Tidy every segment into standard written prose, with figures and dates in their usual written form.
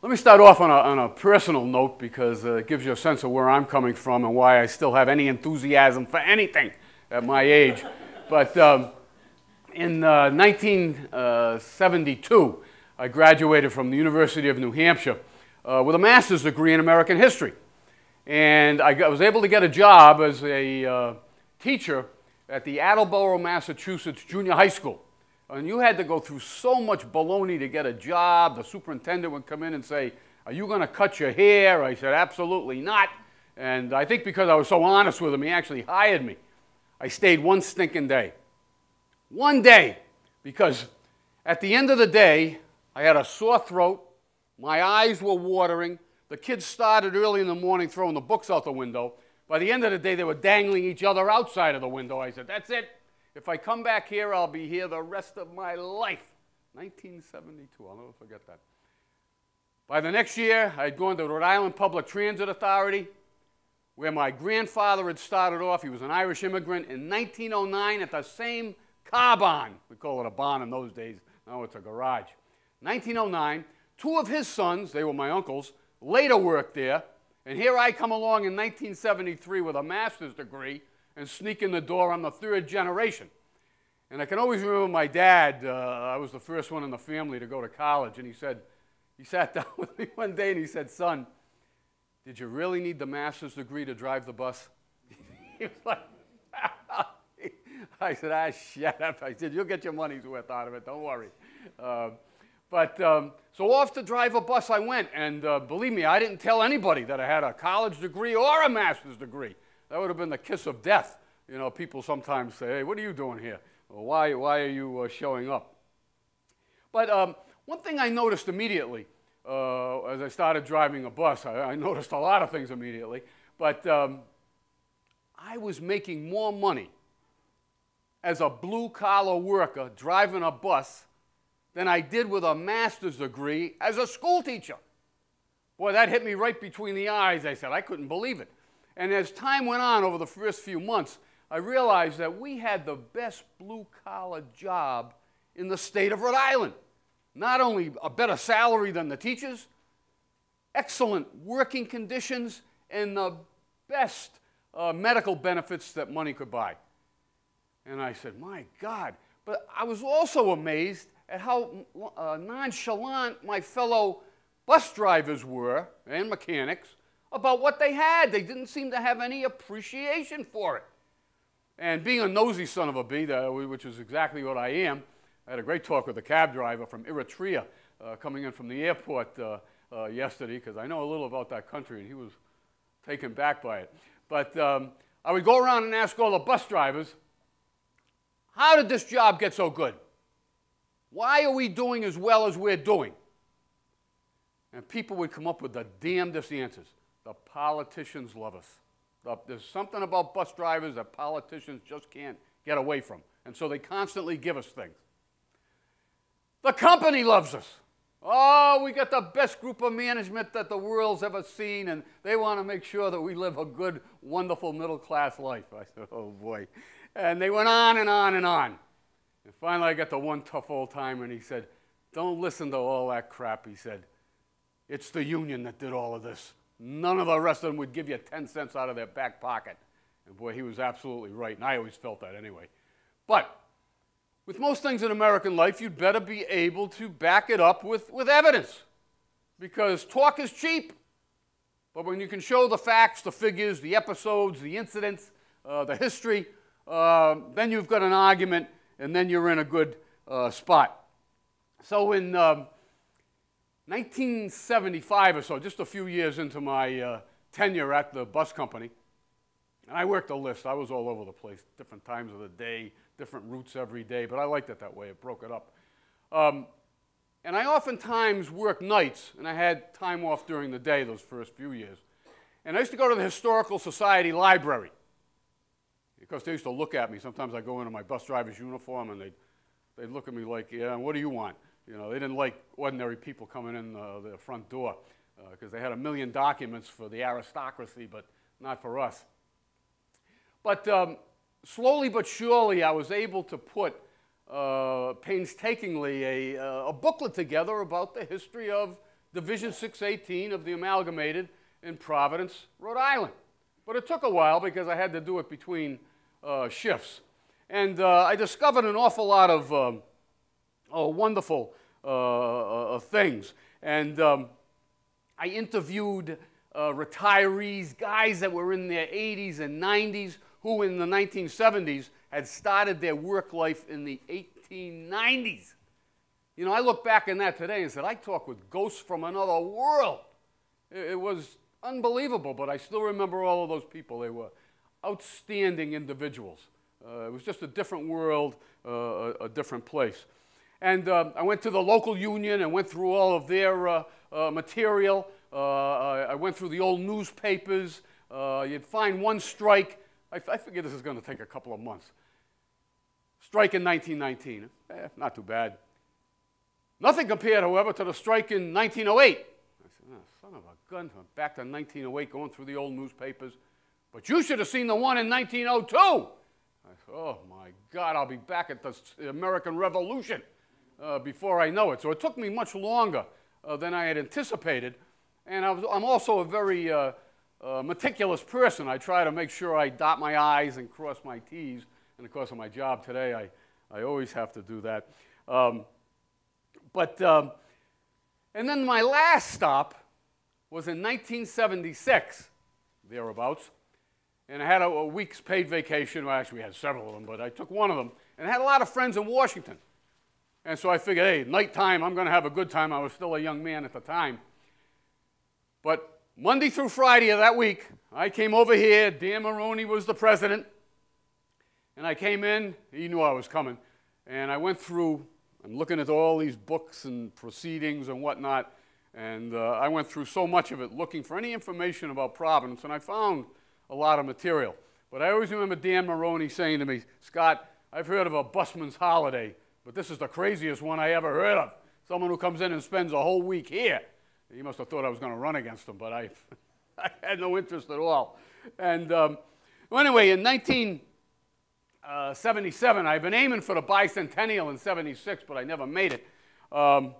Let me start off on a personal note because it gives you a sense of where I'm coming from and why I still have any enthusiasm for anything at my age. But in 1972, I graduated from the University of New Hampshire with a master's degree in American history. And I was able to get a job as a teacher at the Attleboro, Massachusetts Junior High School. And you had to go through so much baloney to get a job. The superintendent would come in and say, "Are you going to cut your hair?" I said, "Absolutely not." And I think because I was so honest with him, he actually hired me. I stayed one stinking day. One day. Because at the end of the day, I had a sore throat. My eyes were watering. The kids started early in the morning throwing the books out the window. By the end of the day, they were dangling each other outside of the window. I said, "That's it. If I come back here, I'll be here the rest of my life." 1972, I'll never forget that. By the next year, I'd gone to the Rhode Island Public Transit Authority, where my grandfather had started off. He was an Irish immigrant in 1909 at the same car barn. We call it a barn in those days. Now it's a garage. 1909, two of his sons, they were my uncles, later worked there. And here I come along in 1973 with a master's degree and sneak in the door. I'm the third generation. And I can always remember my dad. I was the first one in the family to go to college. And he sat down with me one day and he said, "Son, did you really need the master's degree to drive the bus?" He was like, I said, shut up. I said, "You'll get your money's worth out of it. Don't worry." So off to drive a bus I went. And believe me, I didn't tell anybody that I had a college degree or a master's degree. That would have been the kiss of death. You know, people sometimes say, "Hey, what are you doing here? Or why are you showing up?" But one thing I noticed immediately as I started driving a bus, I noticed a lot of things immediately, but I was making more money as a blue-collar worker driving a bus than I did with a master's degree as a school teacher. Boy, that hit me right between the eyes. I said, I couldn't believe it. And as time went on over the first few months, I realized that we had the best blue-collar job in the state of Rhode Island. Not only a better salary than the teachers, excellent working conditions, and the best medical benefits that money could buy. And I said, my God. But I was also amazed at how nonchalant my fellow bus drivers were, and mechanics, about what they had. They didn't seem to have any appreciation for it. And being a nosy son of a bee, which is exactly what I am, I had a great talk with a cab driver from Eritrea coming in from the airport yesterday, because I know a little about that country, and he was taken back by it. But I would go around and ask all the bus drivers, how did this job get so good? Why are we doing as well as we're doing? And people would come up with the damnedest answers. The politicians love us. There's something about bus drivers that politicians just can't get away from. And so they constantly give us things. The company loves us. Oh, we got the best group of management that the world's ever seen, and they want to make sure that we live a good, wonderful middle-class life. I said, oh, boy. And they went on and on and on. And finally, I got to one tough old timer, and he said, don't listen to all that crap. He said, it's the union that did all of this. None of the rest of them would give you 10 cents out of their back pocket. And boy, he was absolutely right, and I always felt that anyway. But with most things in American life, you'd better be able to back it up with evidence. Because talk is cheap. But when you can show the facts, the figures, the episodes, the incidents, the history, then you've got an argument, and then you're in a good spot. So in 1975 or so, just a few years into my tenure at the bus company, and I worked a list. I was all over the place, different times of the day, different routes every day, but I liked it that way. It broke it up. And I oftentimes worked nights, and I had time off during the day those first few years. And I used to go to the Historical Society library because they used to look at me. Sometimes I go into my bus driver's uniform, and they'd look at me like, yeah, what do you want? You know, they didn't like ordinary people coming in the front door because they had a million documents for the aristocracy, but not for us. But slowly but surely, I was able to put painstakingly a booklet together about the history of Division 618 of the Amalgamated in Providence, Rhode Island. But it took a while because I had to do it between shifts. And I discovered an awful lot of wonderful things. And I interviewed retirees, guys that were in their 80s and 90s, who in the 1970s had started their work life in the 1890s. You know, I look back in that today and said, I talk with ghosts from another world. It was unbelievable, but I still remember all of those people. They were outstanding individuals. It was just a different world, a different place. And I went to the local union and went through all of their material. I went through the old newspapers. You'd find one strike. I figure this is going to take a couple of months. Strike in 1919. Not too bad. Nothing compared, however, to the strike in 1908. I said, oh, son of a gun, I'm back to 1908, going through the old newspapers. But you should have seen the one in 1902. I said, oh, my God, I'll be back at the American Revolution before I know it. So it took me much longer than I had anticipated. And I'm also a very meticulous person. I try to make sure I dot my I's and cross my T's. And of course, in my job today, I always have to do that. And then my last stop was in 1976, thereabouts. And I had a week's paid vacation. Well, actually, we had several of them, but I took one of them. And I had a lot of friends in Washington. And so I figured, hey, nighttime, I'm going to have a good time. I was still a young man at the time. But Monday through Friday of that week, I came over here. Dan Maroney was the president. And I came in. He knew I was coming. And I went through, I'm looking at all these books and proceedings and whatnot. And I went through so much of it looking for any information about Providence. And I found a lot of material. But I always remember Dan Maroney saying to me, Scott, I've heard of a busman's holiday, but this is the craziest one I ever heard of. Someone who comes in and spends a whole week here. He must have thought I was going to run against him, but I had no interest at all. And well, anyway, in 1977, I've been aiming for the bicentennial in 76, but I never made it. I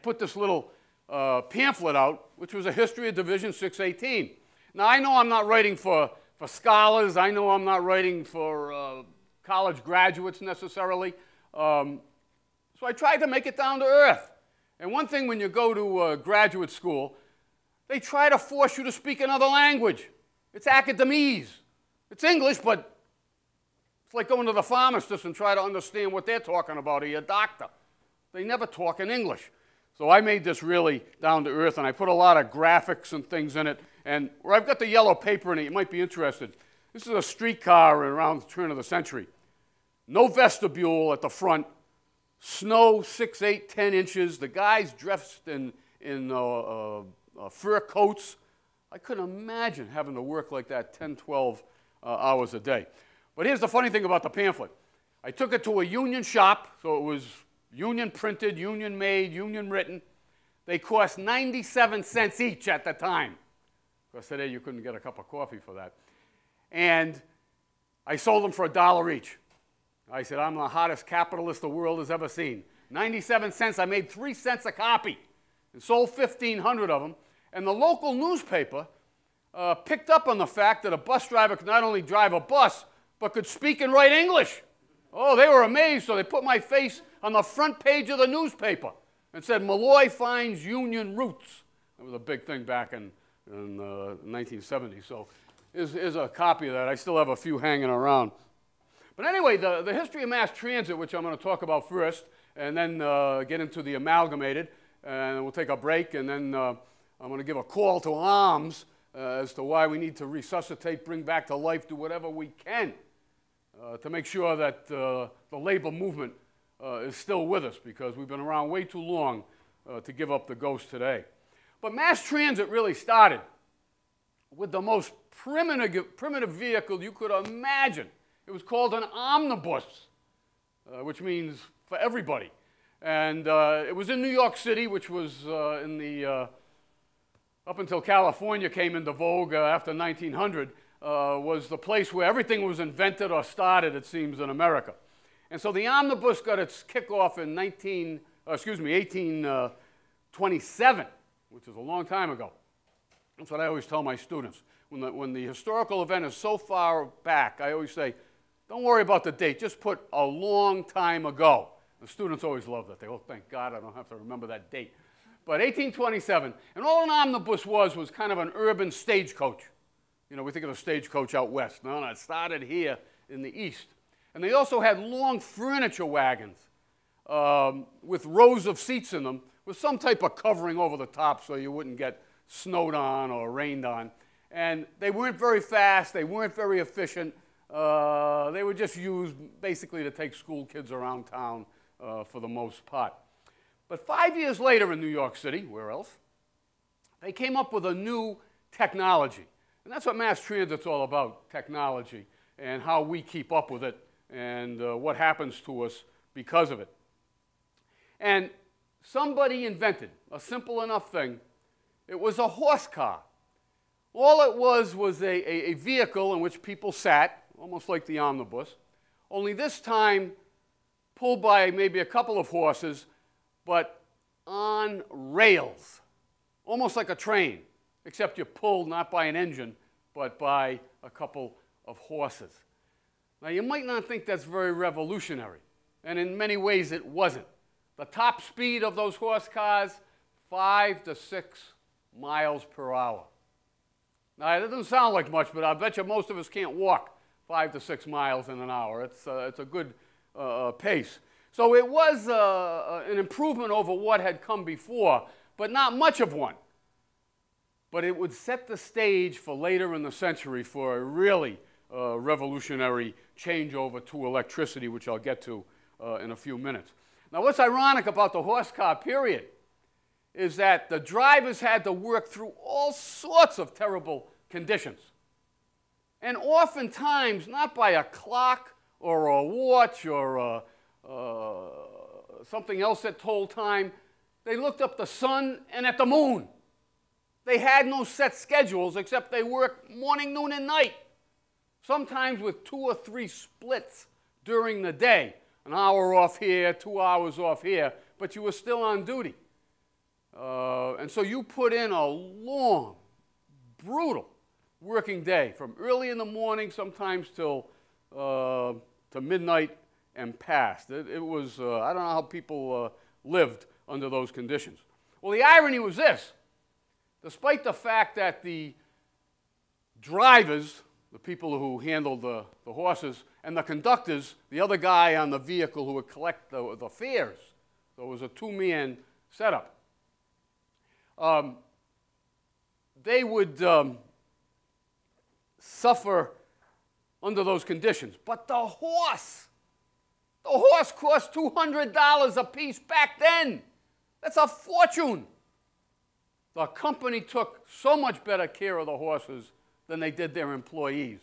put this little pamphlet out, which was a history of Division 618. Now, I know I'm not writing for scholars. I know I'm not writing for college graduates necessarily. So I tried to make it down to earth. And one thing when you go to graduate school, they try to force you to speak another language. It's academese. It's English, but it's like going to the pharmacist and try to understand what they're talking about, or your doctor. They never talk in English. So I made this really down to earth, and I put a lot of graphics and things in it. And where I've got the yellow paper in it, you might be interested. This is a streetcar around the turn of the century. No vestibule at the front. Snow 6, 8, 10 inches. The guys dressed in fur coats. I couldn't imagine having to work like that 10, 12 hours a day. But here's the funny thing about the pamphlet. I took it to a union shop, so it was union printed, union made, union written. They cost 97 cents each at the time. Because today you couldn't get a cup of coffee for that. And I sold them for $1 each. I said, I'm the hottest capitalist the world has ever seen. 97 cents, I made 3 cents a copy and sold 1,500 of them. And the local newspaper picked up on the fact that a bus driver could not only drive a bus, but could speak and write English. Oh, they were amazed, so they put my face on the front page of the newspaper and said, Malloy finds union roots. That was a big thing back in 1970. So here's a copy of that. I still have a few hanging around. But anyway, the history of mass transit, which I'm going to talk about first, and then get into the amalgamated, and we'll take a break, and then I'm going to give a call to arms as to why we need to resuscitate, bring back to life, do whatever we can to make sure that the labor movement is still with us, because we've been around way too long to give up the ghost today. But mass transit really started with the most primitive vehicle you could imagine. It was called an omnibus, which means for everybody. And it was in New York City, which was in the, up until California came into vogue after 1900, was the place where everything was invented or started, it seems, in America. And so the omnibus got its kickoff in 18 1827, which is a long time ago. That's what I always tell my students. When the historical event is so far back, I always say, don't worry about the date, just put a long time ago. The students always love that. They, oh, thank God I don't have to remember that date. But 1827, and all an omnibus was kind of an urban stagecoach. You know, we think of the stagecoach out west. No, it started here in the east. And they also had long furniture wagons with rows of seats in them with some type of covering over the top so you wouldn't get snowed on or rained on. And they weren't very fast. They weren't very efficient. They were just used basically to take school kids around town for the most part. But 5 years later in New York City, where else, they came up with a new technology. And that's what mass transit's all about, technology, and how we keep up with it and what happens to us because of it. And somebody invented a simple enough thing. It was a horse car. All it was a vehicle in which people sat, almost like the omnibus, only this time pulled by maybe a couple of horses, but on rails, almost like a train, except you're pulled not by an engine, but by a couple of horses. Now, you might not think that's very revolutionary, and in many ways it wasn't. The top speed of those horse cars, 5 to 6 miles per hour. Now, it doesn't sound like much, but I bet you most of us can't walk 5 to 6 miles in an hour. It's a good pace. So it was an improvement over what had come before, but not much of one. But it would set the stage for later in the century for a really revolutionary changeover to electricity, which I'll get to in a few minutes. Now, what's ironic about the horse car period is that the drivers had to work through all sorts of terrible conditions. And oftentimes, not by a clock or a watch or something else that told time, they looked up the sun and at the moon. They had no set schedules except they worked morning, noon, and night, sometimes with 2 or 3 splits during the day. An hour off here, 2 hours off here, but you were still on duty. And so you put in a long, brutal working day from early in the morning, sometimes till to midnight and past. It was, I don't know how people lived under those conditions. Well, the irony was this. Despite the fact that the drivers, the people who handled the horses, and the conductors, the other guy on the vehicle who would collect the fares, so it was a 2-man setup, they would suffer under those conditions. But the horse cost $200 a piece back then. That's a fortune. The company took so much better care of the horses than they did their employees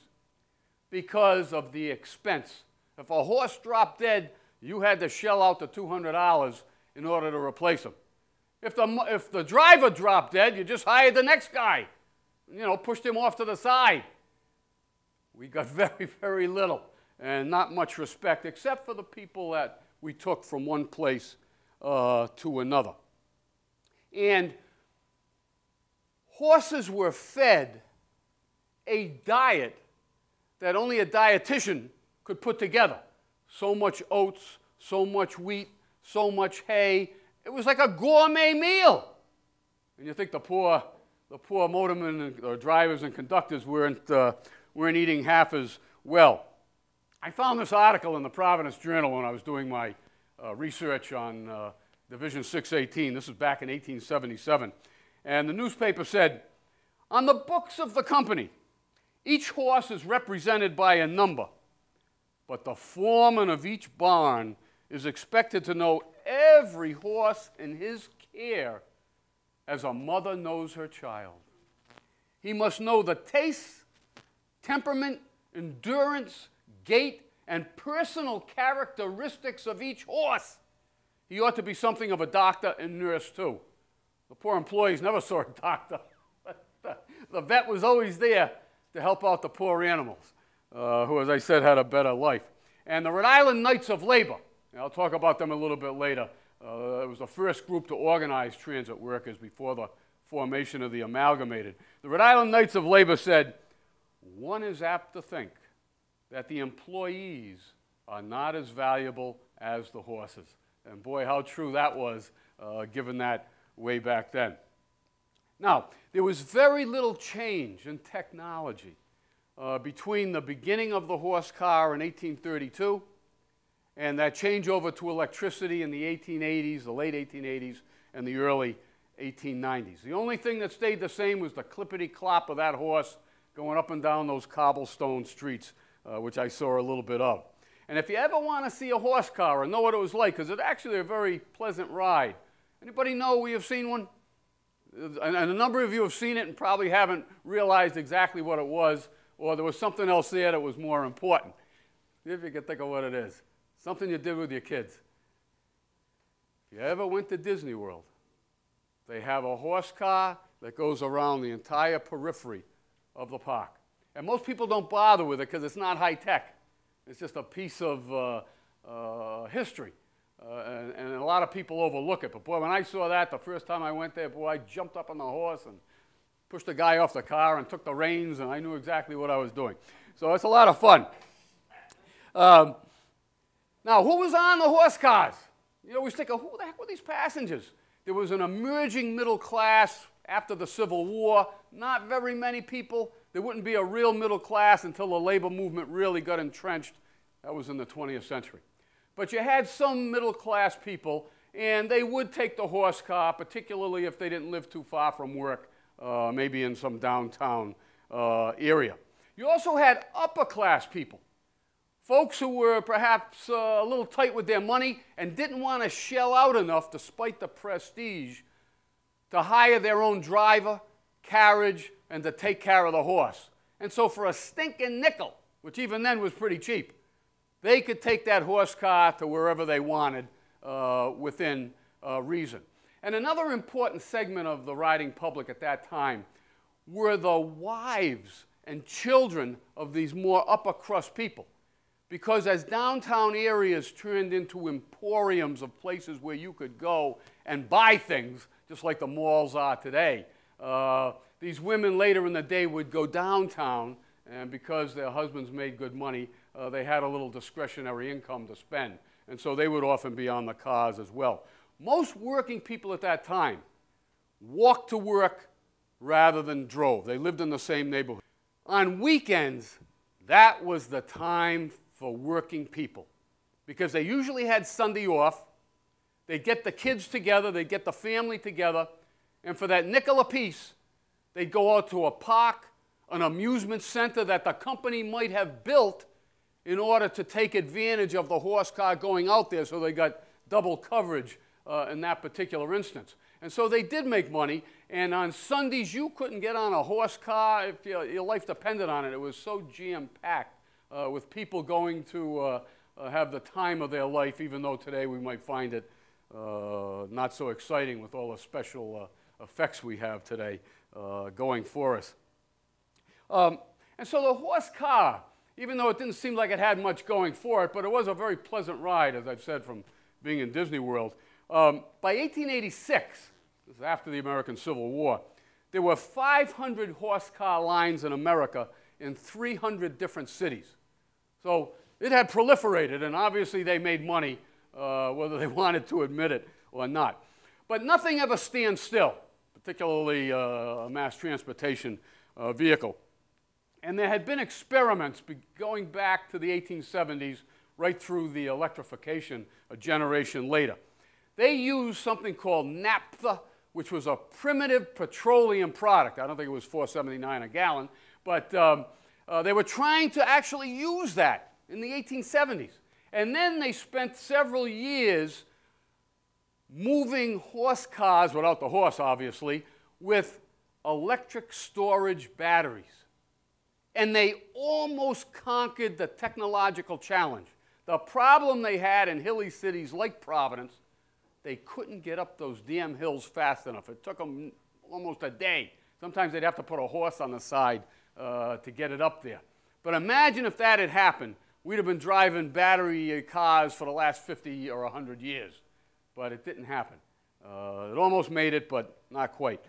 because of the expense. If a horse dropped dead, you had to shell out the $200 in order to replace him. If the driver dropped dead, you just hired the next guy, you know, pushed him off to the side. We got very, very little and not much respect except for the people that we took from one place to another. And horses were fed a diet that only a dietitian could put together. So much oats, so much wheat, so much hay. It was like a gourmet meal. And you think the poor motormen or drivers and conductors weren't eating half as well. I found this article in the Providence Journal when I was doing my research on Division 618. This is back in 1877. And the newspaper said, on the books of the company, each horse is represented by a number, but the foreman of each barn is expected to know every horse in his care as a mother knows her child. He must know the taste, temperament, endurance, gait, and personal characteristics of each horse. He ought to be something of a doctor and nurse, too. The poor employees never saw a doctor. The vet was always there to help out the poor animals, who, as I said, had a better life. And the Rhode Island Knights of Labor, and I'll talk about them a little bit later, It was the first group to organize transit workers before the formation of the Amalgamated. The Rhode Island Knights of Labor said, "One is apt to think that the employees are not as valuable as the horses." And boy, how true that was, given that way back then. Now, there was very little change in technology between the beginning of the horse car in 1832 and that changeover to electricity in the 1880s, the late 1880s, and the early 1890s. The only thing that stayed the same was the clippity-clop of that horse going up and down those cobblestone streets, which I saw a little bit of. And if you ever want to see a horse car and know what it was like, because it's actually a very pleasant ride. Anybody know we have seen one? And a number of you have seen it and probably haven't realized exactly what it was, or there was something else there that was more important. See if you can think of what it is. Something you did with your kids. If you ever went to Disney World, they have a horse car that goes around the entire periphery of the park. And most people don't bother with it because it's not high tech. It's just a piece of history. And a lot of people overlook it. But boy, when I saw that the first time I went there, boy, I jumped up on the horse and pushed the guy off the car and took the reins, and I knew exactly what I was doing. So it's a lot of fun. Now, who was on the horse cars? You always think, who the heck were these passengers? There was an emerging middle class after the Civil War. Not very many people. There wouldn't be a real middle class until the labor movement really got entrenched. That was in the 20th century. But you had some middle class people, and they would take the horse car, particularly if they didn't live too far from work, maybe in some downtown area. You also had upper class people. Folks who were perhaps a little tight with their money and didn't want to shell out enough, despite the prestige, to hire their own driver, carriage, and to take care of the horse. And so for a stinking nickel, which even then was pretty cheap, they could take that horse car to wherever they wanted within reason. And another important segment of the riding public at that time were the wives and children of these more upper crust people. Because as downtown areas turned into emporiums of places where you could go and buy things, just like the malls are today, these women later in the day would go downtown, and because their husbands made good money, they had a little discretionary income to spend. And so they would often be on the cars as well. Most working people at that time walked to work rather than drove. They lived in the same neighborhood. On weekends, that was the time for working people, because they usually had Sunday off. They'd get the kids together, they'd get the family together, and for that nickel apiece, they'd go out to a park, an amusement center that the company might have built in order to take advantage of the horse car going out there, so they got double coverage in that particular instance. And so they did make money, and on Sundays you couldn't get on a horse car if your life depended on it. It was so jam-packed with people going to have the time of their life, even though today we might find it not so exciting with all the special effects we have today going for us. And so the horse car, even though it didn't seem like it had much going for it, but it was a very pleasant ride, as I've said, from being in Disney World. By 1886, this is after the American Civil War, there were 500 horse car lines in America in 300 different cities. So it had proliferated, and obviously they made money, whether they wanted to admit it or not. But nothing ever stands still, particularly a mass transportation vehicle. And there had been experiments going back to the 1870s, right through the electrification a generation later. They used something called naphtha, which was a primitive petroleum product. I don't think it was $4.79 a gallon, but they were trying to actually use that in the 1870s. And then they spent several years moving horse cars, without the horse obviously, with electric storage batteries. And they almost conquered the technological challenge. The problem they had in hilly cities like Providence, they couldn't get up those damn hills fast enough. It took them almost a day. Sometimes they'd have to put a horse on the side to get it up there. But imagine if that had happened. We'd have been driving battery cars for the last 50 or 100 years. but it didn't happen. It almost made it, but not quite.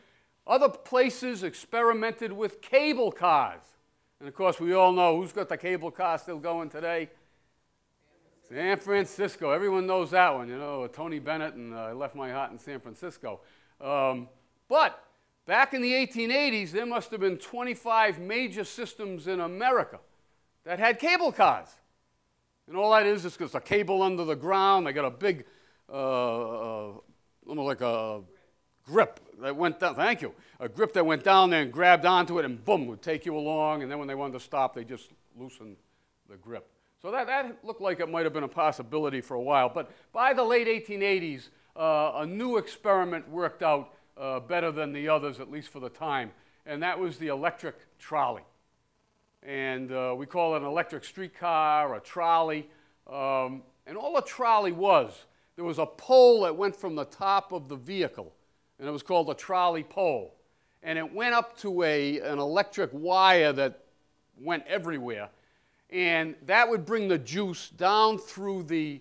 Other places experimented with cable cars. And of course, we all know who's got the cable car still going today? San Francisco. Everyone knows that one, you know, Tony Bennett and I Left My Heart in San Francisco. But back in the 1880s, there must have been 25 major systems in America that had cable cars. And all that is just a cable under the ground. They got a big, almost like a grip that went down. Thank you. A grip that went down there and grabbed onto it and boom, would take you along. And then when they wanted to stop, they just loosened the grip. So that looked like it might have been a possibility for a while. But by the late 1880s, a new experiment worked out better than the others, at least for the time. And that was the electric trolley. And we call it an electric streetcar, a trolley. And all a trolley was, there was a pole that went from the top of the vehicle, and it was called a trolley pole. And it went up to an electric wire that went everywhere. And that would bring the juice down through the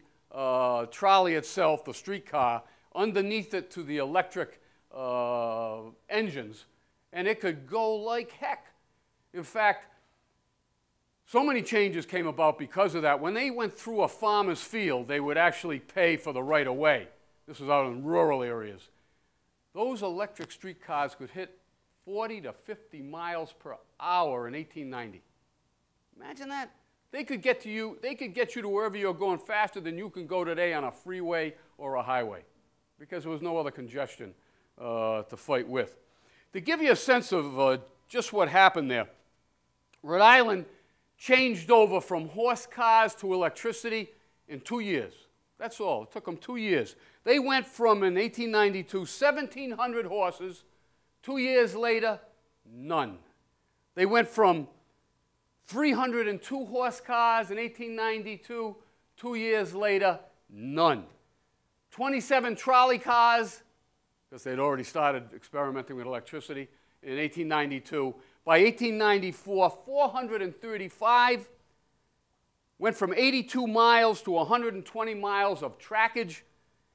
trolley itself, the streetcar, underneath it to the electric engines. And it could go like heck. In fact, so many changes came about because of that. When they went through a farmer's field, they would actually pay for the right-of-way. This was out in rural areas. Those electric streetcars could hit 40 to 50 miles per hour in 1890. Imagine that. They could get to you to wherever you're going faster than you can go today on a freeway or a highway because there was no other congestion to fight with. To give you a sense of just what happened there, Rhode Island changed over from horse cars to electricity in 2 years. That's all. It took them 2 years. They went from, in 1892, 1,700 horses. 2 years later, none. They went from 302 horse cars in 1892. 2 years later, none. 27 trolley cars, because they'd already started experimenting with electricity in 1892. By 1894, 435 went from 82 miles to 120 miles of trackage,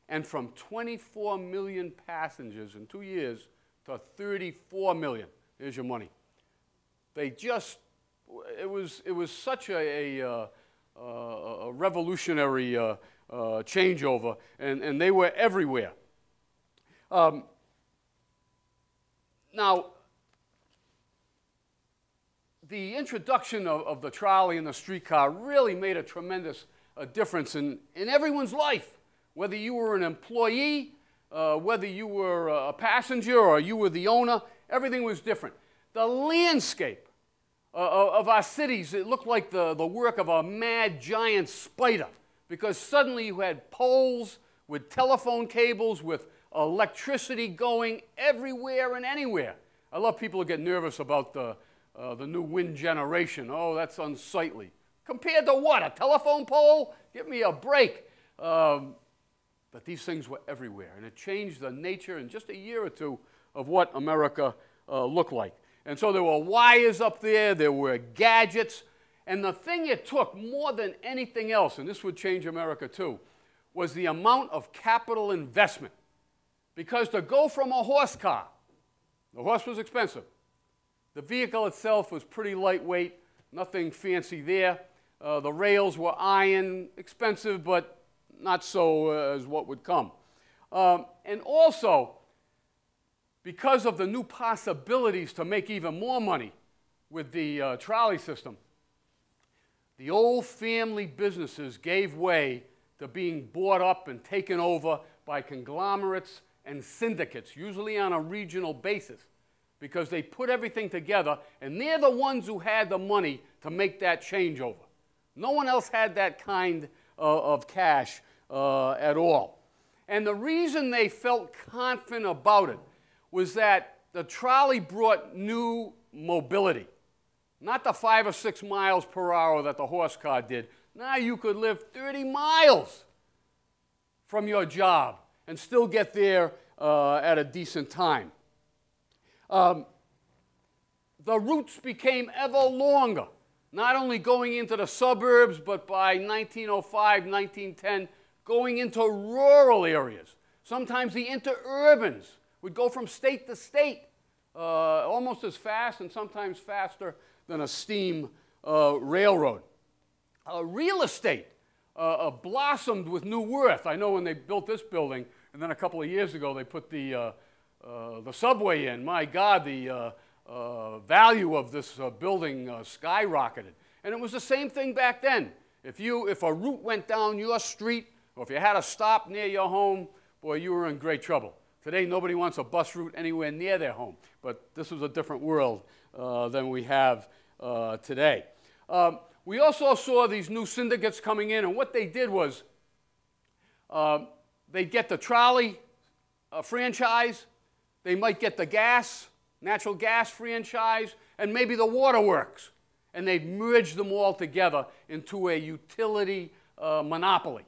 and from 24 million passengers in 2 years to 34 million. There's your money. They just, it was such a revolutionary changeover, and they were everywhere. Now, the introduction of the trolley and the streetcar really made a tremendous difference in everyone's life. Whether you were an employee, whether you were a passenger or you were the owner, everything was different. The landscape of our cities, it looked like the work of a mad giant spider, because suddenly you had poles with telephone cables, with electricity going everywhere and anywhere. I love people who get nervous about the new wind generation. Oh, that's unsightly. Compared to what? A telephone pole? Give me a break. But these things were everywhere, and it changed the nature in just a year or two of what America looked like. And so there were wires up there, there were gadgets, and the thing it took more than anything else, and this would change America too, was the amount of capital investment. Because to go from a horse car, the horse was expensive. The vehicle itself was pretty lightweight, nothing fancy there. The rails were iron, expensive, but not so as what would come. And also, because of the new possibilities to make even more money with the trolley system, the old family businesses gave way to being bought up and taken over by conglomerates and syndicates, usually on a regional basis, because they put everything together, and they're the ones who had the money to make that changeover. No one else had that kind of cash at all. And the reason they felt confident about it was that the trolley brought new mobility. Not the 5 or 6 miles per hour that the horse car did. Now you could live 30 miles from your job and still get there at a decent time. The routes became ever longer, not only going into the suburbs, but by 1905, 1910, going into rural areas. Sometimes the interurbans would go from state to state almost as fast and sometimes faster than a steam railroad. Real estate blossomed with new worth. I know when they built this building, and then a couple of years ago they put the subway in. My God, the value of this building skyrocketed. And it was the same thing back then. If a route went down your street, or if you had a stop near your home, boy, you were in great trouble. Today, nobody wants a bus route anywhere near their home. But this was a different world than we have today. We also saw these new syndicates coming in, and what they did was they'd get the trolley franchise, they might get the natural gas franchise, and maybe the waterworks. And they'd merge them all together into a utility monopoly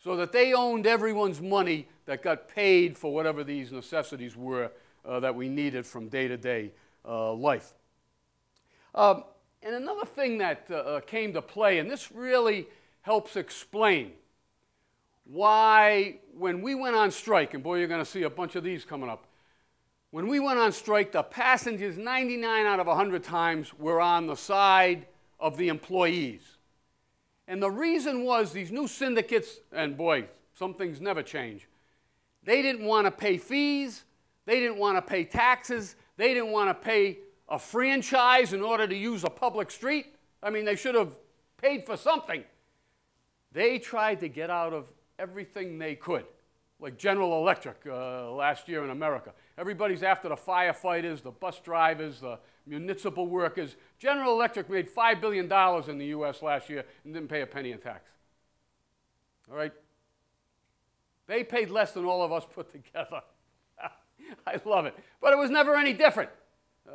so that they owned everyone's money that got paid for whatever these necessities were that we needed from day-to-day life. And another thing that came to play, and this really helps explain why when we went on strike, and boy, you're going to see a bunch of these coming up, when we went on strike, the passengers 99 out of 100 times were on the side of the employees. And the reason was these new syndicates, and boy, some things never change, they didn't want to pay fees, they didn't want to pay taxes, they didn't want to pay a franchise in order to use a public street. I mean, they should have paid for something. They tried to get out of everything they could, like General Electric last year in America. Everybody's after the firefighters, the bus drivers, the municipal workers. General Electric made $5 billion in the U.S. last year and didn't pay a penny in tax. All right? They paid less than all of us put together. I love it. But it was never any different.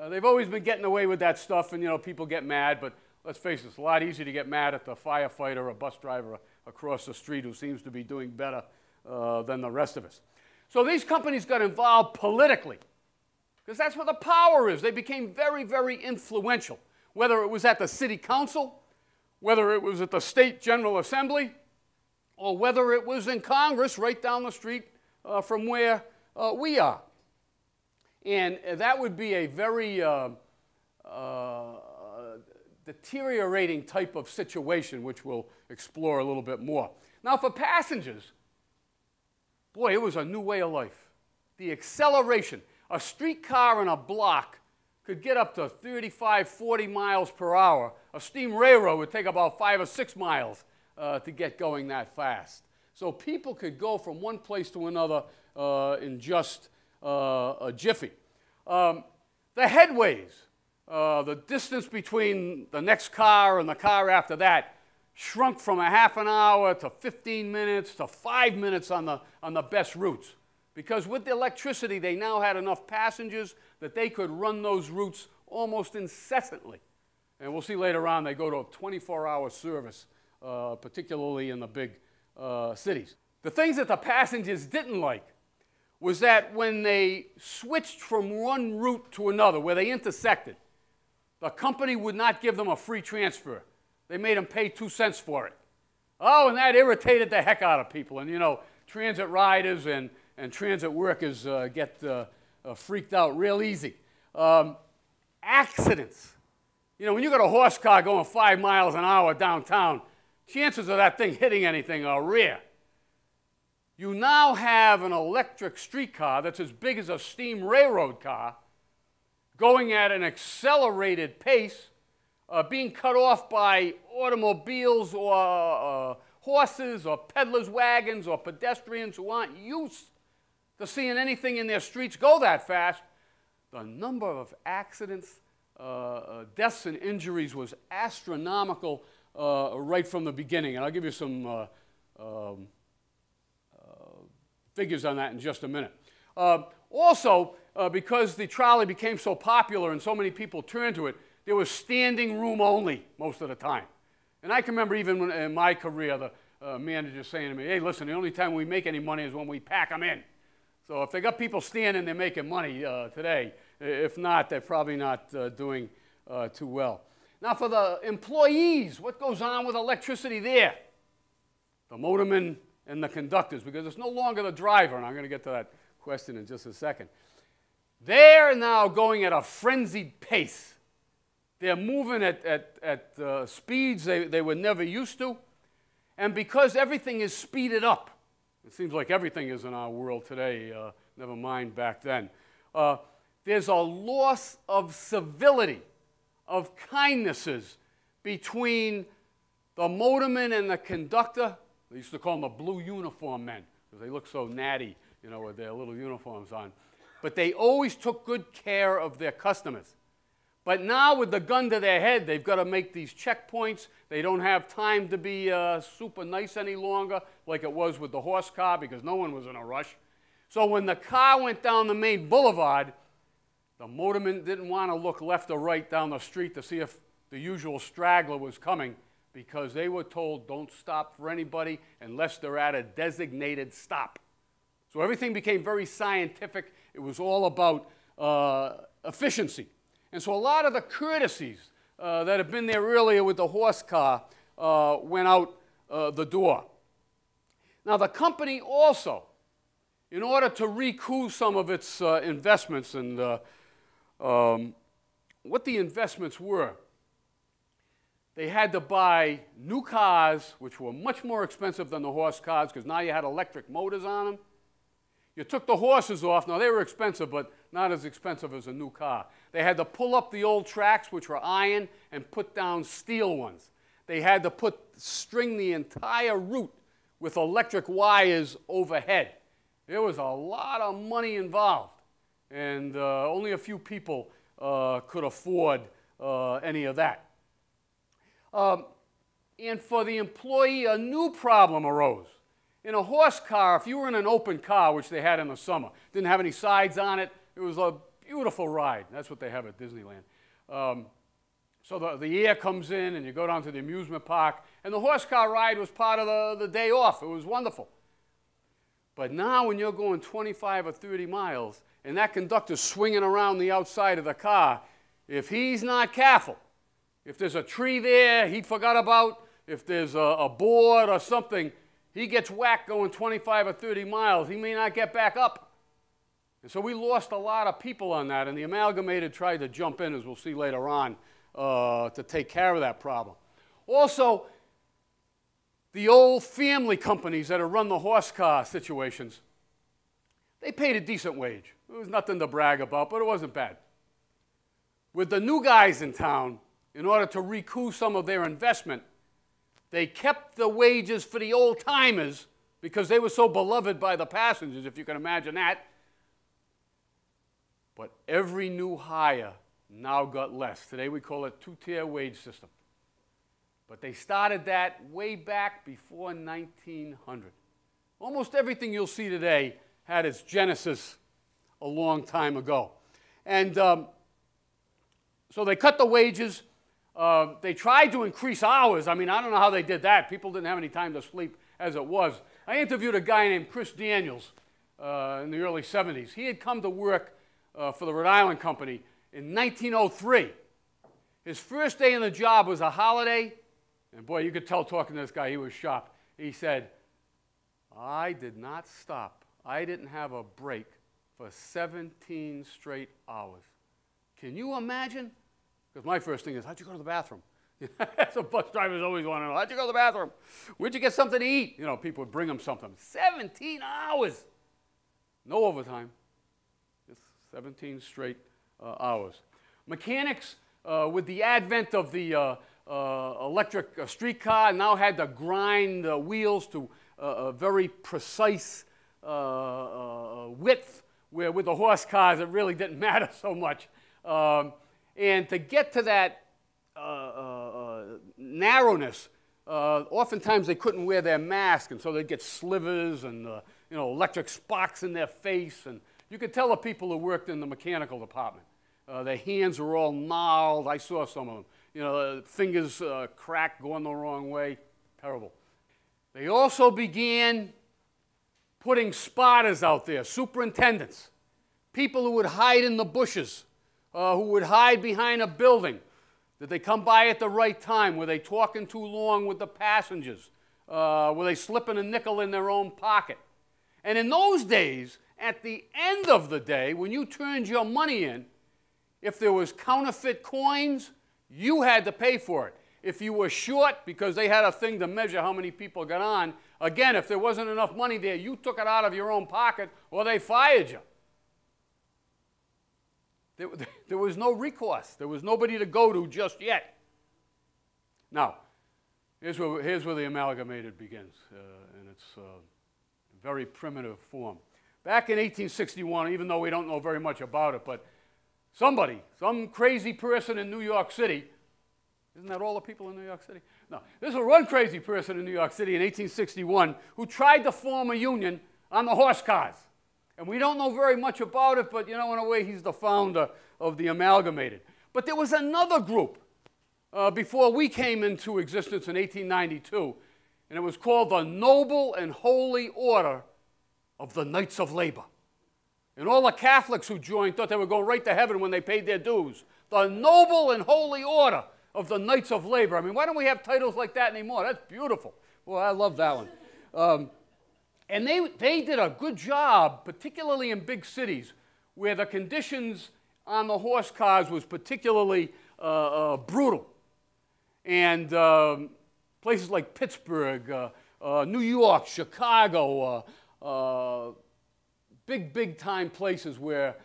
They've always been getting away with that stuff, and, you know, people get mad, but let's face it, it's a lot easier to get mad at the firefighter or bus driver across the street who seems to be doing better than the rest of us. So these companies got involved politically, because that's where the power is. They became very, very influential, whether it was at the city council, whether it was at the state general assembly, or whether it was in Congress right down the street from where we are. And that would be a very deteriorating type of situation, which we'll explore a little bit more. Now, for passengers, boy, it was a new way of life. The acceleration. A streetcar in a block could get up to 35, 40 miles per hour. A steam railroad would take about 5 or 6 miles to get going that fast. So people could go from one place to another in just a jiffy. The headways, the distance between the next car and the car after that, shrunk from a half an hour to 15 minutes to 5 minutes on the best routes. Because with the electricity, they now had enough passengers that they could run those routes almost incessantly. And we'll see later on, they go to a 24-hour service, particularly in the big cities. The things that the passengers didn't like was that when they switched from one route to another, where they intersected, the company would not give them a free transfer. They made them pay 2 cents for it. Oh, and that irritated the heck out of people. And, you know, transit riders and transit workers get freaked out real easy. Accidents. You know, when you got a horse car going 5 miles an hour downtown, chances of that thing hitting anything are rare. You now have an electric streetcar that's as big as a steam railroad car, going at an accelerated pace, being cut off by automobiles or horses or peddlers' wagons or pedestrians who aren't used to seeing anything in their streets go that fast. The number of accidents, deaths and injuries was astronomical right from the beginning. And I'll give you some figures on that in just a minute. Also, because the trolley became so popular and so many people turned to it, there was standing room only most of the time. And I can remember even when, in my career, the manager saying to me, hey, listen, the only time we make any money is when we pack them in. So if they got people standing, they're making money today. If not, they're probably not doing too well. Now for the employees, what goes on with electricity there? The motorman and the conductors, because it's no longer the driver, and I'm going to get to that question in just a second. They're now going at a frenzied pace. They're moving at speeds they were never used to. And because everything is speeded up, it seems like everything is in our world today, never mind back then, there's a loss of civility, of kindnesses between the motorman and the conductor. They used to call them the blue uniform men because they look so natty, you know, with their little uniforms on. But they always took good care of their customers. But now with the gun to their head, they've got to make these checkpoints. They don't have time to be super nice any longer like it was with the horse car because no one was in a rush. So when the car went down the main boulevard, the motorman didn't want to look left or right down the street to see if the usual straggler was coming because they were told don't stop for anybody unless they're at a designated stop. So everything became very scientific. It was all about efficiency. And so a lot of the courtesies that have been there earlier with the horse car went out the door. Now the company also, in order to recoup some of its investments and what the investments were, they had to buy new cars, which were much more expensive than the horse cars because now you had electric motors on them. You took the horses off. Now, they were expensive, but not as expensive as a new car. They had to pull up the old tracks, which were iron, and put down steel ones. They had to string the entire route with electric wires overhead. There was a lot of money involved, and only a few people could afford any of that. And for the employee, a new problem arose. In a horse car, if you were in an open car, which they had in the summer, didn't have any sides on it, it was a beautiful ride. That's what they have at Disneyland. So the air comes in, and you go down to the amusement park, and the horse car ride was part of the day off. It was wonderful. But now when you're going 25 or 30 miles, and that conductor's swinging around the outside of the car, if he's not careful, if there's a tree there he forgot about, if there's a board or something, he gets whacked going 25 or 30 miles. He may not get back up. And so we lost a lot of people on that, and the Amalgamated tried to jump in, as we'll see later on, to take care of that problem. Also, the old family companies that have run the horse car situations, they paid a decent wage. It was nothing to brag about, but it wasn't bad. With the new guys in town, in order to recoup some of their investment, they kept the wages for the old-timers because they were so beloved by the passengers, if you can imagine that. But every new hire now got less. Today we call it two-tier wage system. But they started that way back before 1900. Almost everything you'll see today had its genesis a long time ago. And so they cut the wages. They tried to increase hours. I mean, I don't know how they did that. People didn't have any time to sleep as it was. I interviewed a guy named Chris Daniels in the early 70s. He had come to work for the Rhode Island Company in 1903. His first day in the job was a holiday, and boy, you could tell talking to this guy, he was shocked. He said, I did not stop. I didn't have a break for 17 straight hours. Can you imagine? Because my first thing is, how'd you go to the bathroom? So bus drivers always want to know, how'd you go to the bathroom? Where'd you get something to eat? You know, people would bring them something. 17 hours. No overtime. Just 17 straight hours. Mechanics, with the advent of the electric streetcar, now had to grind wheels to a very precise width, where with the horse cars it really didn't matter so much. And to get to that narrowness, oftentimes they couldn't wear their mask, and so they'd get slivers and electric sparks in their face. And you could tell the people who worked in the mechanical department. Their hands were all gnarled. I saw some of them. You know, fingers cracked, going the wrong way. Terrible. They also began putting spotters out there, superintendents, people who would hide in the bushes, who would hide behind a building. Did they come by at the right time? Were they talking too long with the passengers? were they slipping a nickel in their own pocket? And in those days, at the end of the day, when you turned your money in, if there was counterfeit coins, you had to pay for it. If you were short, because they had a thing to measure how many people got on, again, if there wasn't enough money there, you took it out of your own pocket or they fired you. There was no recourse. There was nobody to go to just yet. Now, here's where the amalgamated begins in its very primitive form. Back in 1861, even though we don't know very much about it, but some crazy person in New York City, isn't that all the people in New York City? No, this was one crazy person in New York City in 1861 who tried to form a union on the horse cars. And we don't know very much about it, but, you know, in a way, he's the founder of the amalgamated. But there was another group before we came into existence in 1892, and it was called the Noble and Holy Order of the Knights of Labor. And all the Catholics who joined thought they were going right to heaven when they paid their dues. The Noble and Holy Order of the Knights of Labor. I mean, why don't we have titles like that anymore? That's beautiful. Well, I love that one. And they did a good job, particularly in big cities, where the conditions on the horse cars was particularly brutal. And places like Pittsburgh, New York, Chicago, big time places where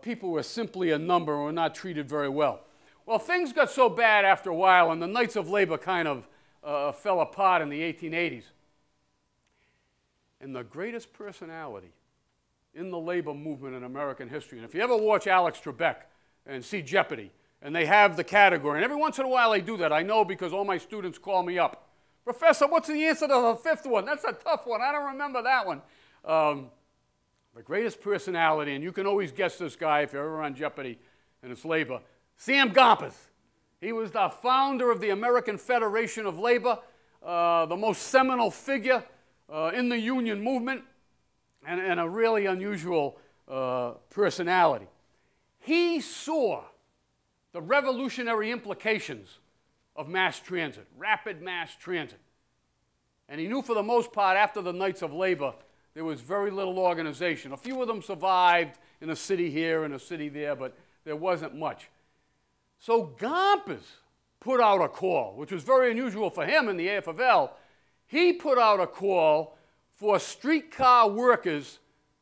people were simply a number and were not treated very well. Well, things got so bad after a while, and the Knights of Labor kind of fell apart in the 1880s. And the greatest personality in the labor movement in American history, and if you ever watch Alex Trebek and see Jeopardy, and they have the category, and every once in a while they do that, I know because all my students call me up. Professor, what's the answer to the fifth one? That's a tough one. I don't remember that one. The greatest personality, and you can always guess this guy if you're ever on Jeopardy and it's labor, Sam Gompers. He was the founder of the American Federation of Labor, the most seminal figure in the union movement, and a really unusual personality. He saw the revolutionary implications of mass transit, rapid mass transit. And he knew for the most part, after the Knights of Labor, there was very little organization. A few of them survived in a city here and a city there, but there wasn't much. So Gompers put out a call, which was very unusual for him in the AFL. He put out a call for streetcar workers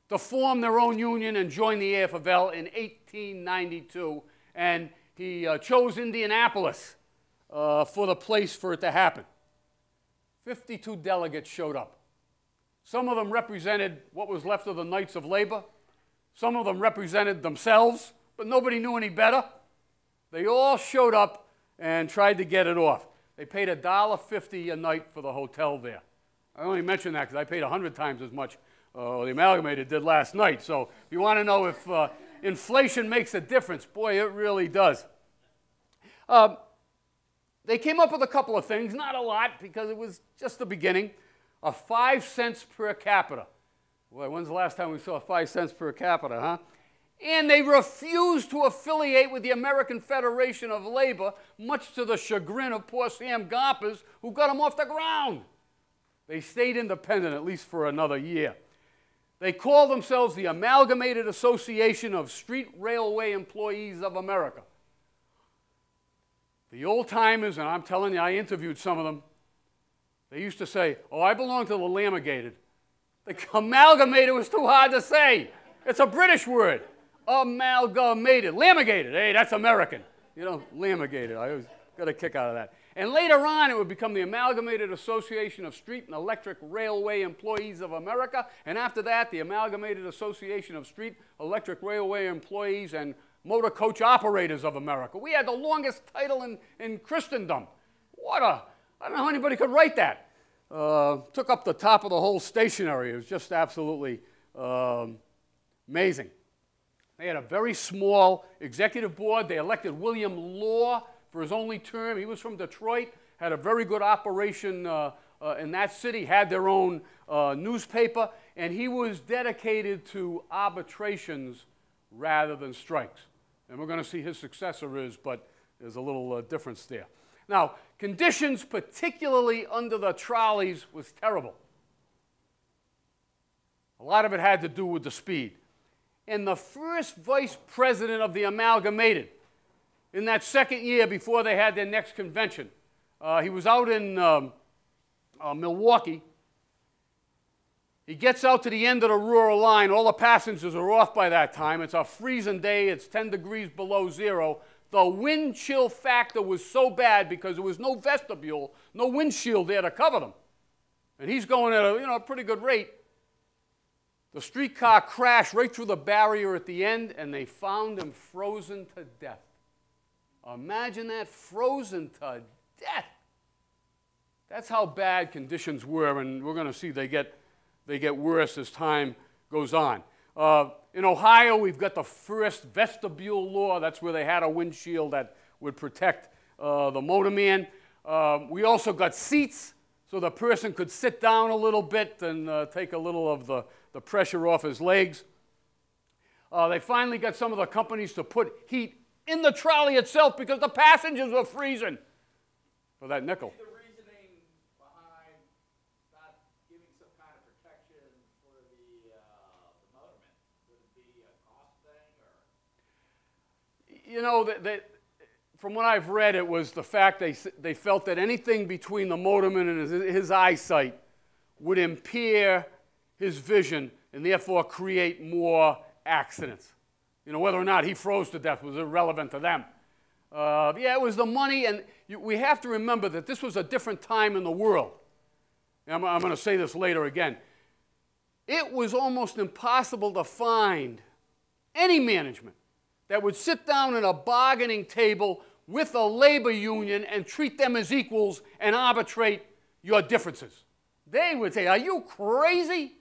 to form their own union and join the AFL in 1892, and he chose Indianapolis for the place for it to happen. 52 delegates showed up. Some of them represented what was left of the Knights of Labor. Some of them represented themselves, but nobody knew any better. They all showed up and tried to get it off. They paid $1.50 a night for the hotel there. I only mention that because I paid 100 times as much the Amalgamated did last night. So if you want to know if inflation makes a difference, boy, it really does. They came up with a couple of things, not a lot because it was just the beginning. 5 cents per capita. Boy, when's the last time we saw 5 cents per capita, huh? And they refused to affiliate with the American Federation of Labor, much to the chagrin of poor Sam Gompers, who got them off the ground. They stayed independent, at least for another year. They called themselves the Amalgamated Association of Street Railway Employees of America. The old-timers, and I'm telling you, I interviewed some of them, they used to say, oh, I belong to the Lamigated. The Amalgamated was too hard to say. It's a British word. Amalgamated. Lamigated. Hey, that's American. You know, Lamigated. I always got a kick out of that. And later on, it would become the Amalgamated Association of Street and Electric Railway Employees of America. And after that, the Amalgamated Association of Street, Electric Railway Employees and Motor Coach Operators of America. We had the longest title in Christendom. I don't know how anybody could write that. Took up the top of the whole stationery. It was just absolutely amazing. They had a very small executive board. They elected William Law for his only term. He was from Detroit, had a very good operation in that city, had their own newspaper, and he was dedicated to arbitrations rather than strikes. And we're going to see his successor is, but there's a little difference there. Now, conditions, particularly under the trolleys, was terrible. A lot of it had to do with the speed. And the first vice president of the Amalgamated, in that second year before they had their next convention, he was out in Milwaukee. He gets out to the end of the rural line. All the passengers are off by that time. It's a freezing day. It's 10 degrees below zero. The wind chill factor was so bad because there was no vestibule, no windshield there to cover them. And he's going at a pretty good rate. The streetcar crashed right through the barrier at the end, and they found him frozen to death. Imagine that, frozen to death. That's how bad conditions were, and we're going to see they get worse as time goes on. In Ohio, we've got the first vestibule law. That's where they had a windshield that would protect the motorman. We also got seats, so the person could sit down a little bit and take a little of the pressure off his legs. They finally got some of the companies to put heat in the trolley itself because the passengers were freezing for that nickel. The reasoning behind not giving some kind of protection for the motorman, would it be a cost thing, or? You know, from what I've read, it was the fact they felt that anything between the motorman and his eyesight would impair his vision and therefore create more accidents. You know, whether or not he froze to death was irrelevant to them. Yeah, it was the money, and we have to remember that this was a different time in the world. I'm going to say this later again. It was almost impossible to find any management that would sit down at a bargaining table with a labor union and treat them as equals and arbitrate your differences. They would say, "Are you crazy?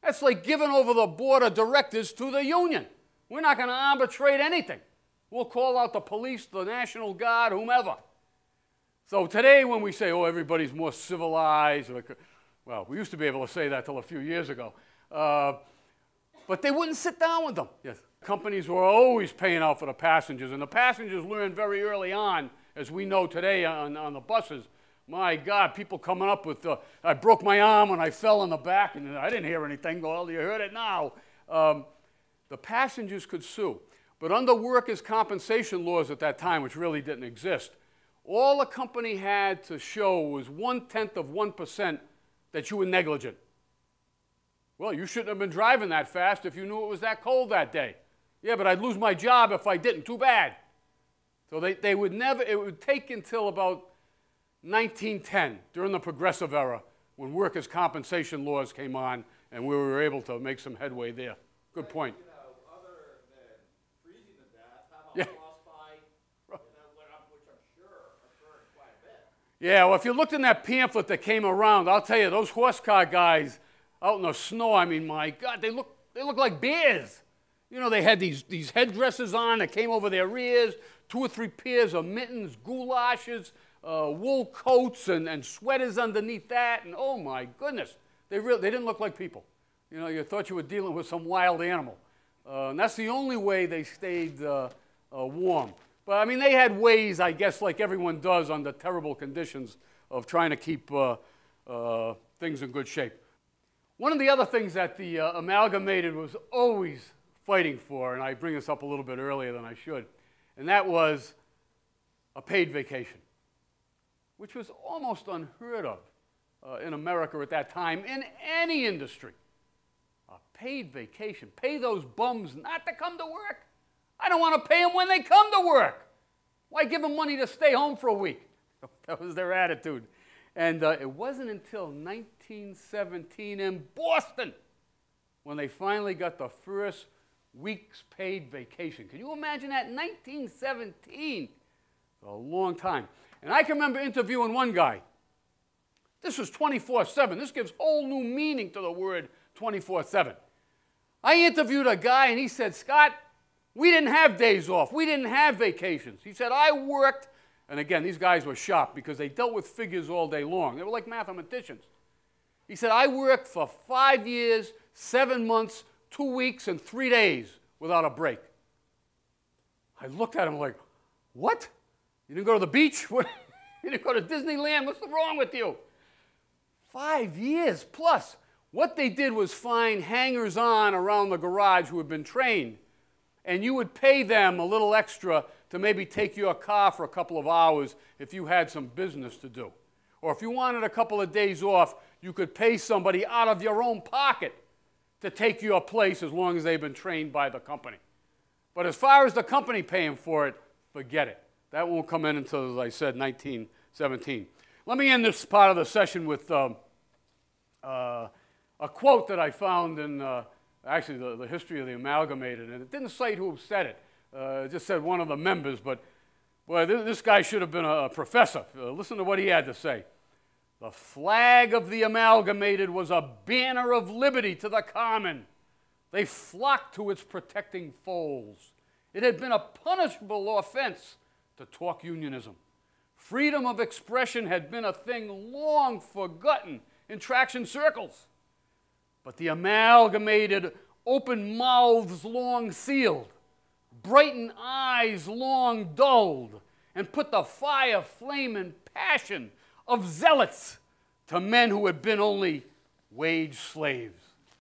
That's like giving over the board of directors to the union. We're not going to arbitrate anything. We'll call out the police, the National Guard, whomever." So today when we say, oh, everybody's more civilized, well, we used to be able to say that till a few years ago. But they wouldn't sit down with them. Yes. Companies were always paying out for the passengers, and the passengers learned very early on, as we know today on the buses. My God, people coming up with, I broke my arm when I fell in the back, and I didn't hear anything. Well, you heard it now. The passengers could sue. But under workers' compensation laws at that time, which really didn't exist, all the company had to show was 0.1% that you were negligent. Well, you shouldn't have been driving that fast if you knew it was that cold that day. Yeah, but I'd lose my job if I didn't. Too bad. So they would never, it would take until about 1910, during the Progressive Era, when workers' compensation laws came on, and we were able to make some headway there. Good point. You know, other than freezing to death, how about frostbite, went up, which I'm sure occurred quite a bit. Yeah, well, if you looked in that pamphlet that came around, I'll tell you, those horse car guys out in the snow, I mean, my God, they look like bears. You know, they had these headdresses on that came over their ears, 2 or 3 pairs of mittens, goulashes, wool coats, and sweaters underneath that, and oh my goodness, they didn't look like people. You know, you thought you were dealing with some wild animal. And that's the only way they stayed warm. But I mean, they had ways, I guess, like everyone does under terrible conditions, of trying to keep things in good shape. One of the other things that the Amalgamated was always fighting for, and I bring this up a little bit earlier than I should, and that was a paid vacation, which was almost unheard of in America at that time in any industry. A paid vacation. Pay those bums not to come to work. I don't want to pay them when they come to work. Why give them money to stay home for a week? That was their attitude. And it wasn't until 1917 in Boston when they finally got the first week's paid vacation. Can you imagine that? 1917. It's a long time. And I can remember interviewing one guy. This was 24/7. This gives whole new meaning to the word 24/7. I interviewed a guy, and he said, "Scott, we didn't have days off. We didn't have vacations." He said, "I worked," and again, these guys were sharp because they dealt with figures all day long. They were like mathematicians. He said, "I worked for 5 years, 7 months, 2 weeks, and 3 days without a break." I looked at him like, "What? You didn't go to the beach?" You didn't go to Disneyland? What's wrong with you? 5 years plus. What they did was find hangers-on around the garage who had been trained, and you would pay them a little extra to maybe take your car for a couple of hours if you had some business to do. Or if you wanted a couple of days off, you could pay somebody out of your own pocket to take your place as long as they've been trained by the company. But as far as the company paying for it, forget it. That won't come in until, as I said, 1917. Let me end this part of the session with a quote that I found in actually the history of the Amalgamated, and it didn't cite who said it. It just said one of the members, but boy, this guy should have been a professor. Listen to what he had to say. The flag of the Amalgamated was a banner of liberty to the common. They flocked to its protecting folds. It had been a punishable offense to talk unionism. Freedom of expression had been a thing long forgotten in traction circles. But the Amalgamated, open mouths long sealed, brightened eyes long dulled, and put the fire, flame, and passion of zealots to men who had been only wage slaves.